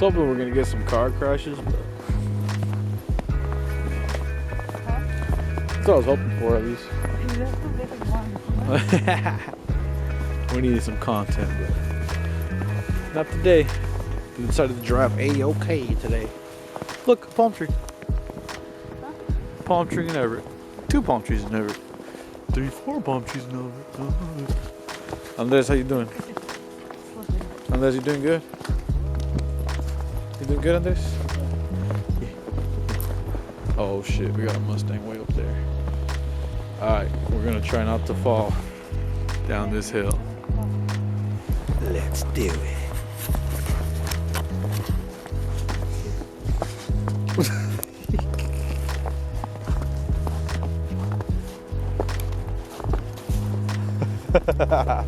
hoping we're gonna get some car crashes, but that's what I was hoping for at least. We needed some content, but not today. We decided to drive A-OK today. Look, a palm tree. Palm tree in Everett. 2 palm trees in Everett. 3, 4 palm trees in Everett. Andres, how you doing? Andres, you doing good? You doing good, Andres? Yeah. Oh shit, we got a Mustang way up there. Alright, we're gonna try not to fall down this hill. Let's do it. Ha ha ha.